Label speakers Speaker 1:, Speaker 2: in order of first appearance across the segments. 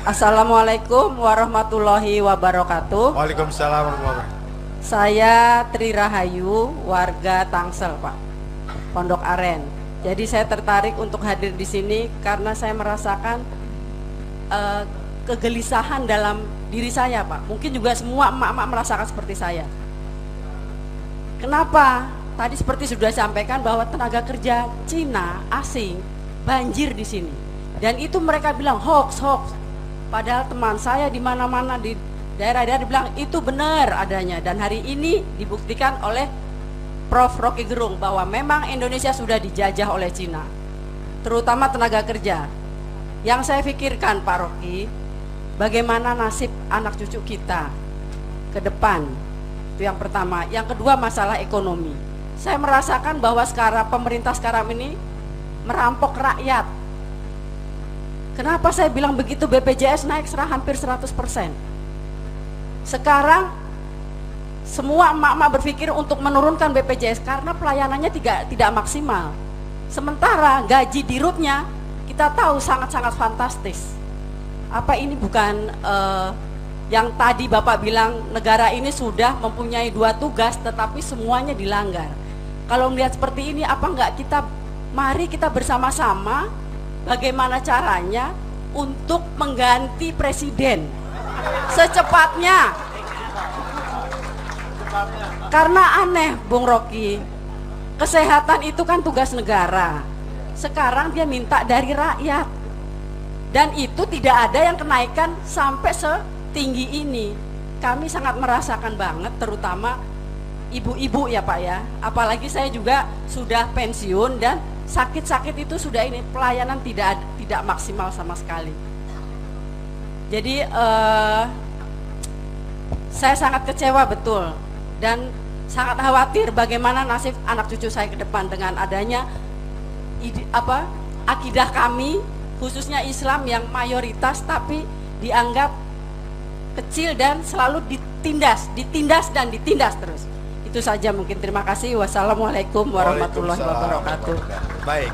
Speaker 1: Assalamualaikum warahmatullahi wabarakatuh.
Speaker 2: Waalaikumsalam warahmatullahi wabarakatuh.
Speaker 1: Saya Tri Rahayu, warga Tangsel, Pak, Pondok Aren. Jadi saya tertarik untuk hadir di sini karena saya merasakan kegelisahan dalam diri saya, Pak. Mungkin juga semua emak-emak merasakan seperti saya. Kenapa? Tadi seperti sudah disampaikan bahwa tenaga kerja Cina asing banjir di sini. Dan itu mereka bilang hoax. Padahal teman saya di mana-mana di daerah-daerah dibilang itu benar adanya. Dan hari ini dibuktikan oleh Prof. Rocky Gerung bahwa memang Indonesia sudah dijajah oleh Cina, terutama tenaga kerja. Yang saya pikirkan, Pak Rocky, bagaimana nasib anak cucu kita ke depan. Itu yang pertama. Yang kedua, masalah ekonomi. Saya merasakan bahwa sekarang pemerintah sekarang ini merampok rakyat. Kenapa saya bilang begitu? BPJS naik hampir 100%. Sekarang semua emak-emak berpikir untuk menurunkan BPJS karena pelayanannya tidak maksimal. Sementara gaji dirutnya kita tahu sangat-sangat fantastis. Apa ini bukan yang tadi Bapak bilang negara ini sudah mempunyai 2 tugas tetapi semuanya dilanggar. Kalau melihat seperti ini, apa enggak mari kita bersama-sama bagaimana caranya untuk mengganti presiden secepatnya. Karena aneh, Bung Rocky, kesehatan itu kan tugas negara. Sekarang dia minta dari rakyat, dan itu tidak ada yang kenaikan sampai setinggi ini. Kami sangat merasakan banget, terutama ibu-ibu ya Pak ya. Apalagi saya juga sudah pensiun dan sakit-sakit itu sudah ini, pelayanan tidak maksimal sama sekali. Jadi saya sangat kecewa betul dan sangat khawatir bagaimana nasib anak cucu saya ke depan dengan adanya akidah kami, khususnya Islam yang mayoritas tapi dianggap kecil dan selalu ditindas terus. Itu saja mungkin. Terima kasih. Wassalamualaikum warahmatullahi wabarakatuh.
Speaker 2: Baik,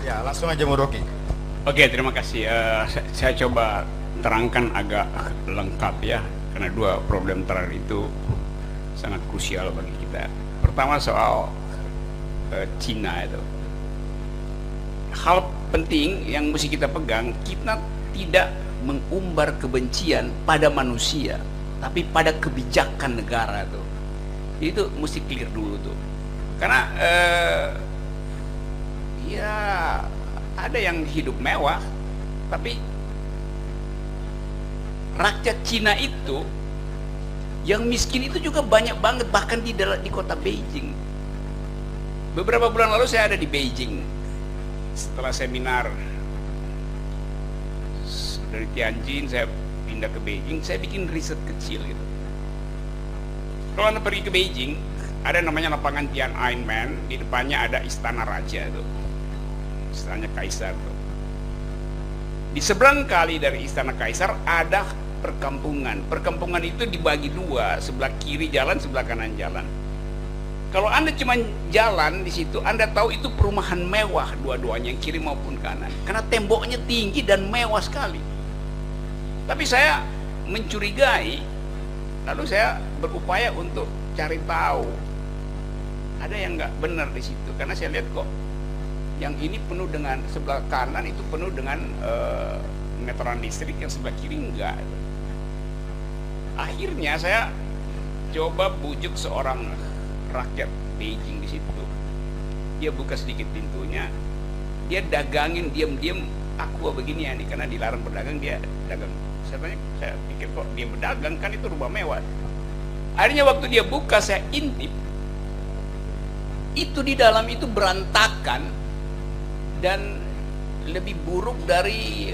Speaker 2: ya langsung aja Bu Rocky.
Speaker 3: Oke, terima kasih. Saya coba terangkan agak lengkap ya, karena 2 problem terakhir itu sangat krusial bagi kita. Pertama soal Cina itu. Hal penting yang mesti kita pegang, kita tidak mengumbar kebencian pada manusia, tapi pada kebijakan negara tuh. Itu mesti clear dulu tuh, karena ya ada yang hidup mewah, tapi rakyat Cina itu yang miskin itu juga banyak banget, bahkan di kota Beijing. Beberapa bulan lalu saya ada di Beijing setelah seminar dari Tianjin, saya pindah ke Beijing, saya bikin riset kecil gitu. Kalau Anda pergi ke Beijing, ada namanya lapangan Tiananmen, di depannya ada istana raja itu, istana kaisar tuh. Di seberang kali dari istana kaisar ada perkampungan. Perkampungan itu dibagi 2, sebelah kiri jalan, sebelah kanan jalan. Kalau Anda cuma jalan di situ, Anda tahu itu perumahan mewah dua-duanya, yang kiri maupun kanan, karena temboknya tinggi dan mewah sekali. Tapi saya mencurigai. Lalu saya berupaya untuk cari tahu ada yang nggak benar di situ, karena saya lihat kok yang ini penuh dengan, sebelah kanan itu penuh dengan meteran listrik, yang sebelah kiri enggak. Akhirnya saya coba bujuk seorang rakyat Beijing di situ. Dia buka sedikit pintunya, dia dagangin diam-diam aqua begini ya nih, karena dilarang berdagang, dia dagang. Saya pikir kok dia berdagang, kan itu rumah mewah. Akhirnya waktu dia buka, saya intip, itu di dalam itu berantakan dan lebih buruk dari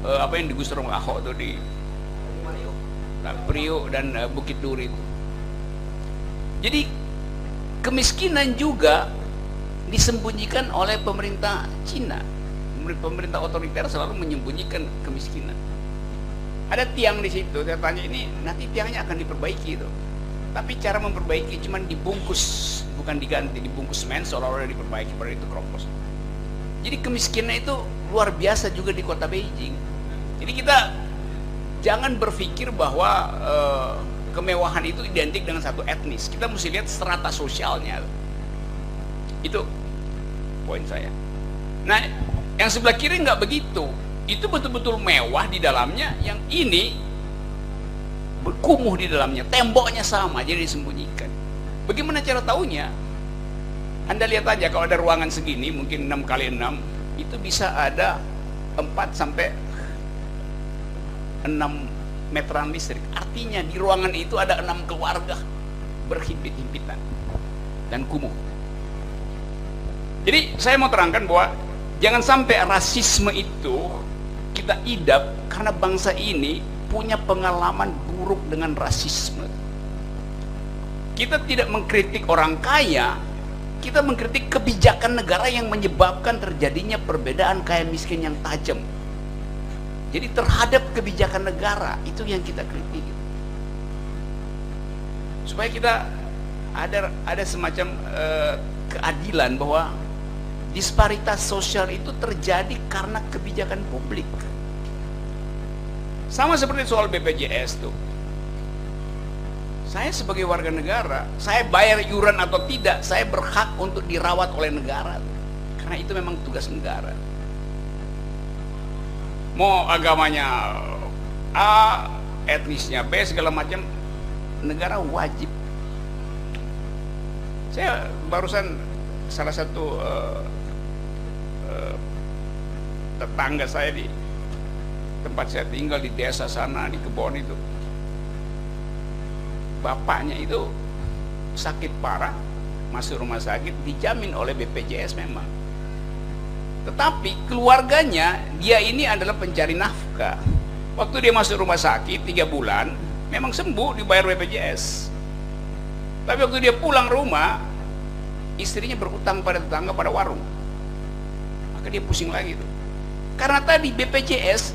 Speaker 3: apa yang digusur sama Ahok tuh di Priok dan Bukit Duri itu. Jadi kemiskinan juga disembunyikan oleh pemerintah Cina. Pemerintah otoriter selalu menyembunyikan kemiskinan. Ada tiang di situ, saya tanya, ini nanti tiangnya akan diperbaiki itu. Tapi cara memperbaiki cuma dibungkus, bukan diganti, dibungkus semen seolah-olah diperbaiki, padahal itu keropos. Jadi kemiskinan itu luar biasa juga di kota Beijing. Jadi kita jangan berpikir bahwa kemewahan itu identik dengan satu etnis. Kita mesti lihat strata sosialnya. Itu poin saya. Nah, yang sebelah kiri nggak begitu. Itu betul-betul mewah di dalamnya. Yang ini berkumuh di dalamnya. Temboknya sama, jadi disembunyikan. Bagaimana cara tahunya? Anda lihat aja, kalau ada ruangan segini, mungkin 6 kali 6, itu bisa ada 4 sampai 6 meteran listrik. Artinya di ruangan itu ada 6 keluarga berhimpit-himpitan dan kumuh. Jadi saya mau terangkan bahwa jangan sampai rasisme itu kita idap, karena bangsa ini punya pengalaman buruk dengan rasisme. Kita tidak mengkritik orang kaya, kita mengkritik kebijakan negara yang menyebabkan terjadinya perbedaan kaya miskin yang tajam. Jadi terhadap kebijakan negara itu yang kita kritik, supaya kita ada semacam keadilan bahwa disparitas sosial itu terjadi karena kebijakan publik. Sama seperti soal BPJS tuh. Saya sebagai warga negara, saya bayar iuran atau tidak, saya berhak untuk dirawat oleh negara, karena itu memang tugas negara. Mau agamanya A, etnisnya B, segala macam, negara wajib. Saya barusan salah satu tetangga saya di tempat saya tinggal di desa sana, di kebon itu, bapaknya itu sakit parah, masuk rumah sakit, dijamin oleh BPJS memang. Tetapi keluarganya, dia ini adalah pencari nafkah. Waktu dia masuk rumah sakit 3 bulan, memang sembuh, dibayar BPJS. Tapi waktu dia pulang rumah, istrinya berutang pada tetangga, pada warung. Maka dia pusing lagi tuh. Karena tadi BPJS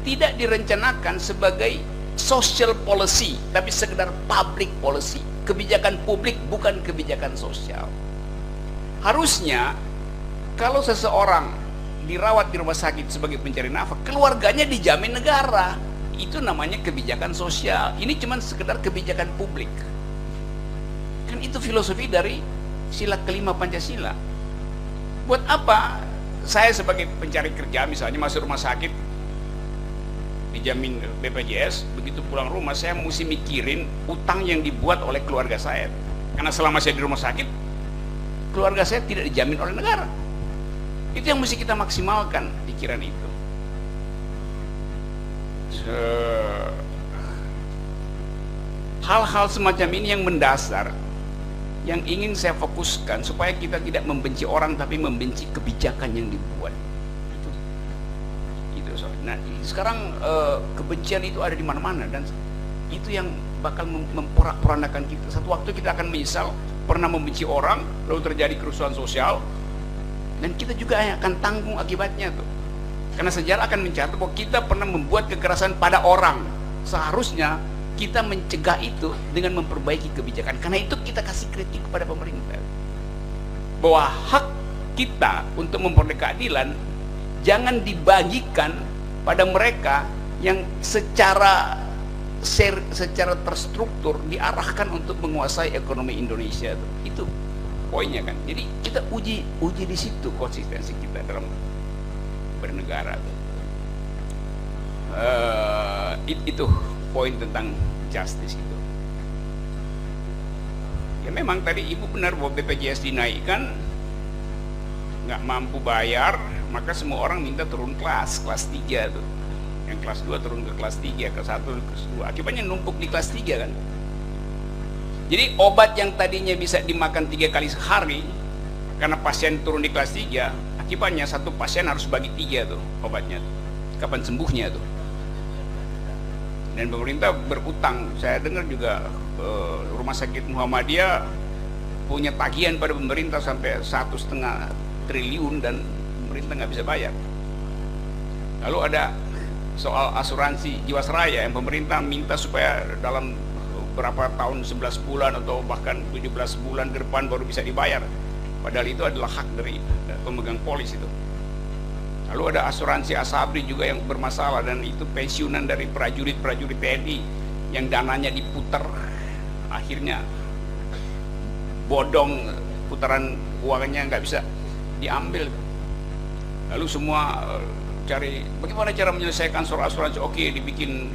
Speaker 3: tidak direncanakan sebagai social policy, tapi sekedar public policy. Kebijakan publik, bukan kebijakan sosial. Harusnya kalau seseorang dirawat di rumah sakit sebagai pencari nafkah, keluarganya dijamin negara. Itu namanya kebijakan sosial. Ini cuma sekedar kebijakan publik. Kan itu filosofi dari sila kelima Pancasila. Buat apa saya sebagai pencari kerja misalnya masuk rumah sakit dijamin BPJS, begitu pulang rumah saya mesti mikirin utang yang dibuat oleh keluarga saya. Karena selama saya di rumah sakit, keluarga saya tidak dijamin oleh negara. Itu yang mesti kita maksimalkan pikiran itu. Hal-hal semacam ini yang mendasar, yang ingin saya fokuskan supaya kita tidak membenci orang tapi membenci kebijakan yang dibuat. Itu soal. Nah, sekarang kebencian itu ada di mana-mana dan itu yang bakal memporak-porandakan kita. Satu waktu kita akan menyesal pernah membenci orang, lalu terjadi kerusuhan sosial, dan kita juga akan tanggung akibatnya tuh. Karena sejarah akan mencatat bahwa kita pernah membuat kekerasan pada orang. Seharusnya kita mencegah itu dengan memperbaiki kebijakan. Karena itu kita kasih kritik kepada pemerintah bahwa hak kita untuk memperoleh keadilan jangan dibagikan pada mereka yang secara terstruktur diarahkan untuk menguasai ekonomi Indonesia. Itu poinnya kan. Jadi kita uji di situ konsistensi kita dalam bernegara. Itu poin tentang justice itu. Ya memang tadi Ibu benar bahwa BPJS dinaikkan, nggak mampu bayar, maka semua orang minta turun kelas 3 tuh. Yang kelas 2 turun ke kelas 3, kelas 1 ke kelas 2. Akibatnya numpuk di kelas 3 kan. Jadi obat yang tadinya bisa dimakan 3 kali sehari, karena pasien turun di kelas 3, akibatnya satu pasien harus bagi 3 tuh obatnya tuh. Kapan sembuhnya tuh? Dan pemerintah berutang. Saya dengar juga Rumah Sakit Muhammadiyah punya tagihan pada pemerintah sampai 1,5 triliun dan pemerintah nggak bisa bayar. Lalu ada soal asuransi Jiwasraya yang pemerintah minta supaya dalam berapa tahun, 11 bulan atau bahkan 17 bulan ke depan baru bisa dibayar. Padahal itu adalah hak dari pemegang polis itu. Lalu ada asuransi Asabri juga yang bermasalah, dan itu pensiunan dari prajurit-prajurit TNI yang dananya diputar, akhirnya bodong, putaran uangnya nggak bisa diambil. Lalu semua cari bagaimana cara menyelesaikan soal asuransi. Oke, dibikin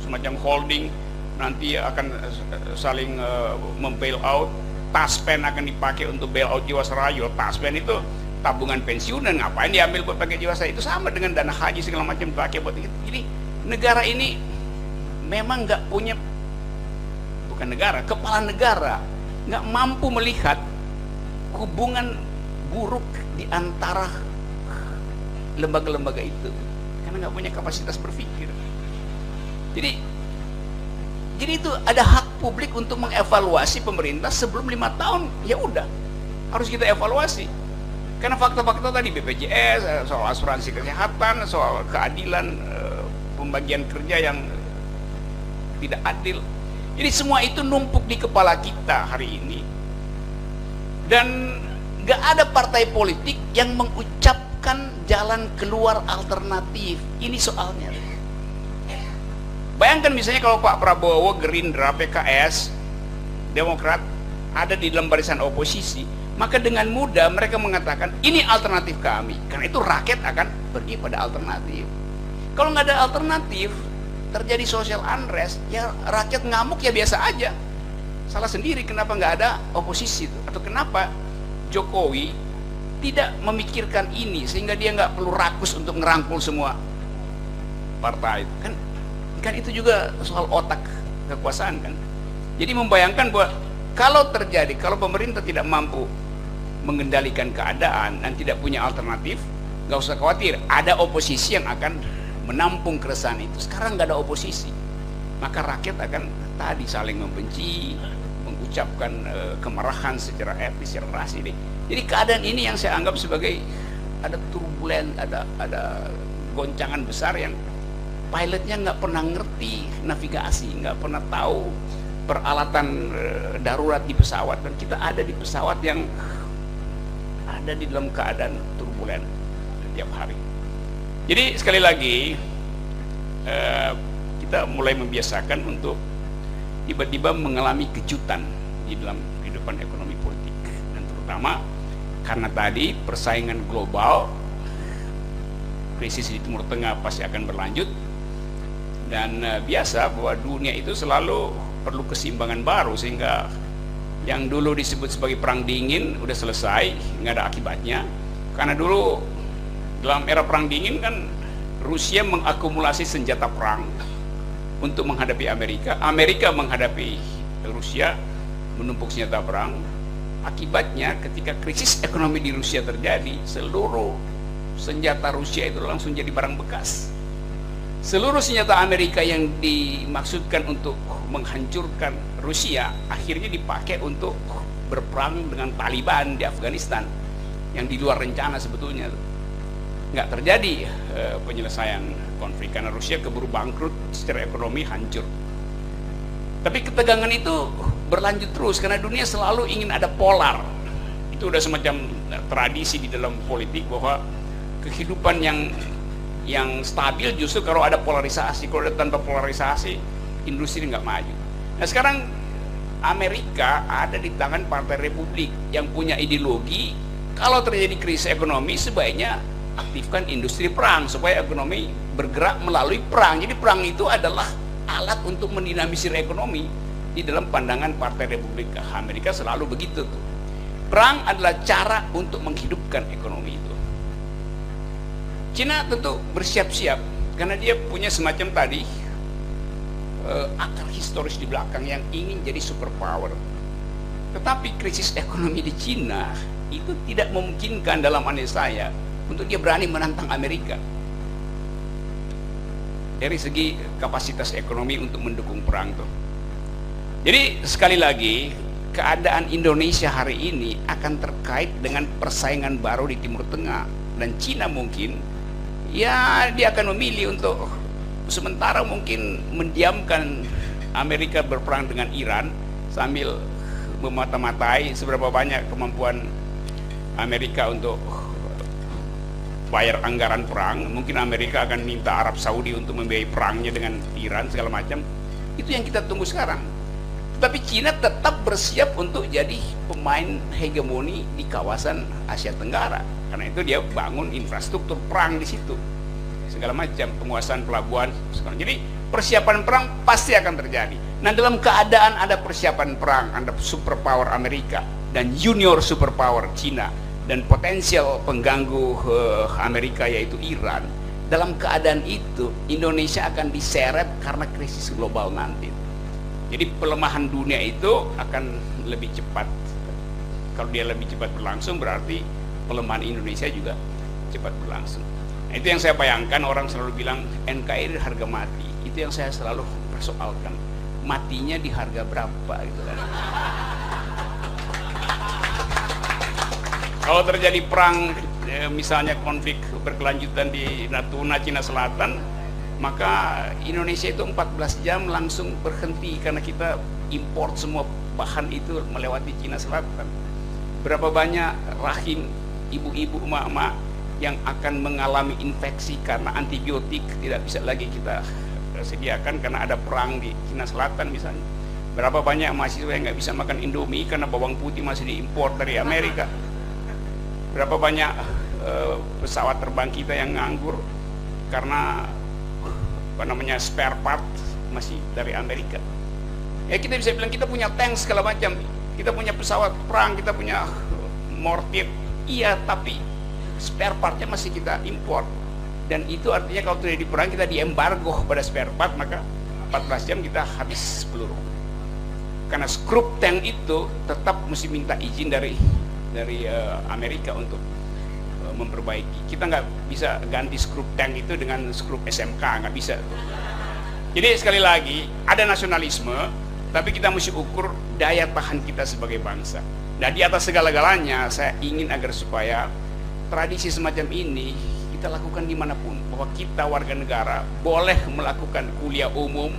Speaker 3: semacam holding, nanti akan saling membail out. Taspen akan dipakai untuk bail out Jiwasraya. Taspen itu tabungan pensiunan, ngapain diambil buat pakai Jiwasraya? Itu sama dengan dana haji segala macam dipakai buat itu. Jadi negara ini memang nggak punya, bukan negara, kepala negara nggak mampu melihat hubungan buruk di antara lembaga-lembaga itu, karena nggak punya kapasitas berpikir. Jadi itu ada hak publik untuk mengevaluasi pemerintah sebelum 5 tahun. Ya udah, harus kita evaluasi. Karena fakta-fakta tadi, BPJS, soal asuransi kesehatan, soal keadilan, pembagian kerja yang tidak adil. Jadi semua itu numpuk di kepala kita hari ini. Dan gak ada partai politik yang mengucapkan jalan keluar alternatif. Ini soalnya. Bayangkan misalnya kalau Pak Prabowo, Gerindra, PKS, Demokrat ada di dalam barisan oposisi, maka dengan mudah mereka mengatakan ini alternatif kami, karena itu rakyat akan pergi pada alternatif. Kalau nggak ada alternatif, terjadi social unrest, ya rakyat ngamuk ya biasa aja. Salah sendiri kenapa nggak ada oposisi itu, atau kenapa Jokowi tidak memikirkan ini sehingga dia nggak perlu rakus untuk ngerangkul semua partai itu. Kan itu juga soal otak kekuasaan kan. Jadi membayangkan bahwa kalau pemerintah tidak mampu mengendalikan keadaan dan tidak punya alternatif, nggak usah khawatir, ada oposisi yang akan menampung keresahan itu. Sekarang nggak ada oposisi, maka rakyat akan tadi saling membenci, mengucapkan kemarahan secara etnis, secara ras ini. Jadi keadaan ini yang saya anggap sebagai ada turbulen, ada goncangan besar yang pilotnya nggak pernah ngerti navigasi, nggak pernah tahu peralatan darurat di pesawat, dan kita ada di pesawat yang ada di dalam keadaan turbulen setiap hari. Jadi sekali lagi kita mulai membiasakan untuk tiba-tiba mengalami kejutan di dalam kehidupan ekonomi politik, dan terutama karena tadi persaingan global, krisis di Timur Tengah pasti akan berlanjut. Dan biasa bahwa dunia itu selalu perlu keseimbangan baru, sehingga yang dulu disebut sebagai perang dingin udah selesai, nggak ada akibatnya. Karena dulu dalam era perang dingin kan Rusia mengakumulasi senjata perang untuk menghadapi Amerika, Amerika menghadapi Rusia menumpuk senjata perang. Akibatnya ketika krisis ekonomi di Rusia terjadi, seluruh senjata Rusia itu langsung jadi barang bekas. Seluruh senjata Amerika yang dimaksudkan untuk menghancurkan Rusia akhirnya dipakai untuk berperang dengan Taliban di Afghanistan, yang di luar rencana sebetulnya. Nggak terjadi penyelesaian konflik karena Rusia keburu bangkrut secara ekonomi, hancur. Tapi ketegangan itu berlanjut terus karena dunia selalu ingin ada polar. Itu udah semacam tradisi di dalam politik bahwa kehidupan yang stabil justru kalau ada polarisasi. Kalau ada tanpa polarisasi, industri nggak maju. Nah sekarang Amerika ada di tangan Partai Republik yang punya ideologi, kalau terjadi krisis ekonomi sebaiknya aktifkan industri perang supaya ekonomi bergerak melalui perang. Jadi perang itu adalah alat untuk mendinamisir ekonomi. Di dalam pandangan Partai Republik Amerika selalu begitu tuh. Perang adalah cara untuk menghidupkan ekonomi itu. Cina tentu bersiap-siap karena dia punya semacam tadi akar historis di belakang yang ingin jadi superpower. Tetapi krisis ekonomi di Cina itu tidak memungkinkan dalam analisa saya untuk dia berani menantang Amerika dari segi kapasitas ekonomi untuk mendukung perang tuh. Jadi sekali lagi keadaan Indonesia hari ini akan terkait dengan persaingan baru di Timur Tengah, dan Cina mungkin ya dia akan memilih untuk sementara mungkin mendiamkan Amerika berperang dengan Iran sambil memata-matai seberapa banyak kemampuan Amerika untuk bayar anggaran perang, mungkin Amerika akan minta Arab Saudi untuk membiayai perangnya dengan Iran segala macam. Itu yang kita tunggu sekarang. Tapi Cina tetap bersiap untuk jadi pemain hegemoni di kawasan Asia Tenggara. Karena itu dia bangun infrastruktur perang di situ, segala macam, penguasaan pelabuhan. Jadi persiapan perang pasti akan terjadi. Nah, dalam keadaan ada persiapan perang, ada superpower Amerika dan junior superpower Cina dan potensial pengganggu Amerika yaitu Iran. Dalam keadaan itu Indonesia akan diseret karena krisis global nanti. Jadi pelemahan dunia itu akan lebih cepat. Kalau dia lebih cepat berlangsung, berarti pelemahan Indonesia juga cepat berlangsung. Nah, itu yang saya bayangkan. Orang selalu bilang NKRI harga mati. Itu yang saya selalu persoalkan. Matinya di harga berapa gitu kan. Kalau terjadi perang, misalnya konflik berkelanjutan di Natuna, Cina Selatan, maka Indonesia itu 14 jam langsung berhenti karena kita import semua bahan itu melewati Cina Selatan. Berapa banyak rahim ibu-ibu, emak-emak yang akan mengalami infeksi karena antibiotik tidak bisa lagi kita sediakan karena ada perang di Cina Selatan misalnya. Berapa banyak mahasiswa yang nggak bisa makan Indomie karena bawang putih masih diimpor dari Amerika. Berapa banyak pesawat terbang kita yang nganggur karena spare part masih dari Amerika. Ya kita bisa bilang kita punya tank segala macam, kita punya pesawat perang, kita punya mortir, iya, tapi spare partnya masih kita impor. Dan itu artinya kalau terjadi perang kita diembargo pada spare part, maka 14 jam kita habis peluru. Karena skrup tank itu tetap mesti minta izin dari Amerika untuk memperbaiki. Kita nggak bisa ganti skrup tank itu dengan skrup SMK, nggak bisa. Jadi sekali lagi ada nasionalisme, tapi kita mesti ukur daya tahan kita sebagai bangsa. Nah, di atas segala-galanya saya ingin agar supaya tradisi semacam ini kita lakukan dimanapun, bahwa kita warga negara boleh melakukan kuliah umum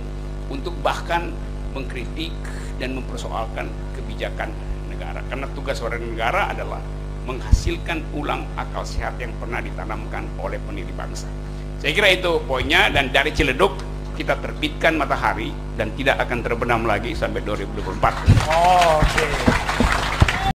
Speaker 3: untuk bahkan mengkritik dan mempersoalkan kebijakan negara. Karena tugas warga negara adalah menghasilkan ulang akal sehat yang pernah ditanamkan oleh pendiri bangsa. Saya kira itu poinnya, dan dari Ciledug kita terbitkan matahari dan tidak akan terbenam lagi sampai 2024.
Speaker 2: Oh, oke.